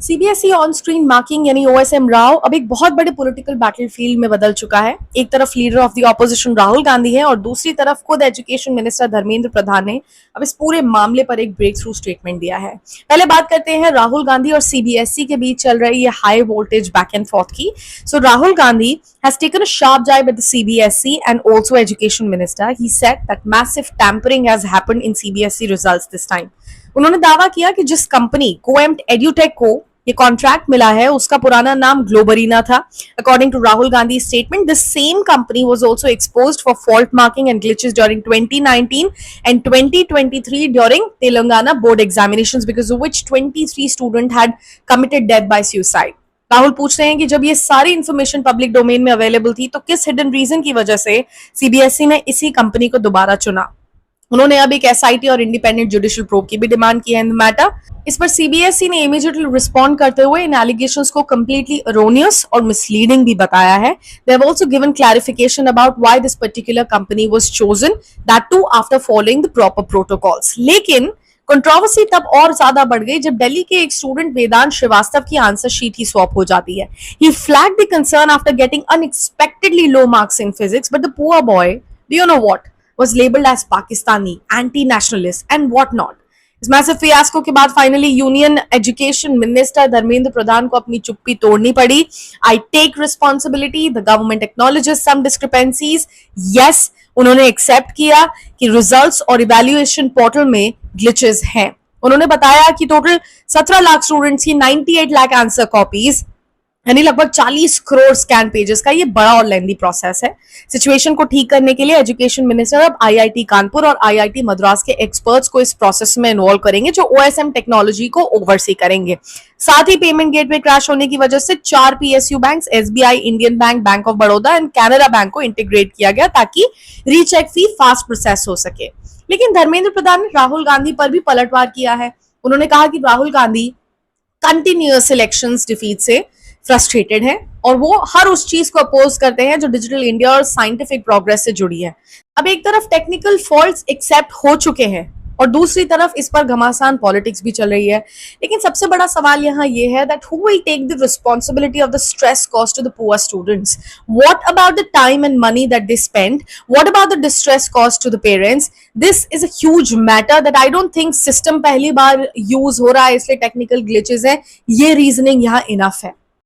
CBSE on screen marking यानी OSM Rao अब एक बहुत बड़े पॉलिटिकल बैटलफील्ड में बदल चुका है। एक तरफ leader of the opposition Rahul Gandhi है और दूसरी तरफ खुद एजुकेशन मिनिस्टर धर्मेंद्र प्रधान ने अब इस पूरे मामले पर एक ब्रेक थ्रू स्टेटमेंट दिया है। पहले बात करते हैं राहुल गांधी और सीबीएसई के बीच चल रही ये high voltage back and fourth की। सो Rahul Gandhi has taken a sharp jibe at the CBSE and also education minister. He said that massive tampering has happened in CBSE results this time. उन्होंने दावा किया कि जिस कंपनी कोएम्ट एड्यूटेक को ये कॉन्ट्रैक्ट मिला है उसका पुराना नाम ग्लोबरीना था। According to Rahul Gandhi statement, the same company was also exposed for fault marking and glitches during 2019 and 2023 during Telangana board examinations because of which 23 student had committed death by suicide. Rahul पूछ रहे हैं कि जब ये सारी इंफॉर्मेशन पब्लिक डोमेन में available थी तो किस हिडन रीजन की वजह से सीबीएसई ने इसी कंपनी को दोबारा चुना। उन्होंने अब एक एसआईटी और इंडिपेंडेंट जुडिशियल प्रोब की भी डिमांड की है इन मैटर। इस पर सीबीएसई ने इमीडिएटली रिस्पॉन्ड करते हुए इन एलिगेशंस को कंप्लीटली एरोनियस और मिसलीडिंग भी बताया है। They have also given clarification about why this particular company was chosen, that too after following the proper protocols. लेकिन कंट्रोवर्सी तब और ज्यादा बढ़ गई जब दिल्ली के एक स्टूडेंट वेदांत श्रीवास्तव की आंसर शीट ही स्वैप हो जाती है। He flagged the concern after getting unexpectedly low marks in physics, but the poor boy, do you know what, was labeled as Pakistani, anti-nationalist and what not. इस massive fiasco के बाद finally union education minister Dharmendra Pradhan को अपनी चुप्पी तोड़नी पड़ी। I take responsibility, the government acknowledges some discrepancies. Yes, उन्होंने accept किया कि रिजल्ट्स और इवैल्यूएशन पोर्टल में ग्लिचेस हैं। उन्होंने बताया कि टोटल 17 लाख स्टूडेंट्स की 98 लाख आंसर कॉपीज यानी लगभग 40 करोड़ स्कैन पेजेस का ये बड़ा और लेंदी प्रोसेस है। सिचुएशन को ठीक करने के लिए एजुकेशन मिनिस्टर अब आईआईटी कानपुर और आईआईटी मद्रास के एक्सपर्ट्स को इस प्रोसेस में इन्वॉल्व करेंगे जो ओएसएम टेक्नोलॉजी को ओवरसी करेंगे। साथ ही पेमेंट गेटवे क्रैश होने की वजह से 4 PSU banks, SBI, Indian bank, bank of Baroda and Canara bank को इंटीग्रेट किया गया ताकि रीचेक फी फास्ट प्रोसेस हो सके। लेकिन धर्मेंद्र प्रधान ने राहुल गांधी पर भी पलटवार किया है। उन्होंने कहा कि Rahul Gandhi continuous elections defeat से फ्रस्ट्रेटेड है और वो हर उस चीज को अपोज करते हैं जो डिजिटल इंडिया और साइंटिफिक प्रोग्रेस से जुड़ी है। अब एक तरफ टेक्निकल फॉल्ट्स एक्सेप्ट हो चुके हैं और दूसरी तरफ इस पर घमासान पॉलिटिक्स भी चल रही है। लेकिन सबसे बड़ा सवाल यहाँ ये है that who will take the responsibility of the stress cost to the poor students? What about the time and money that they spend? What about the distress cost to the parents? This is a huge matter that I don't think system पहली बार use हो रहा है इसलिए technical glitches है, ये reasoning यहाँ enough है।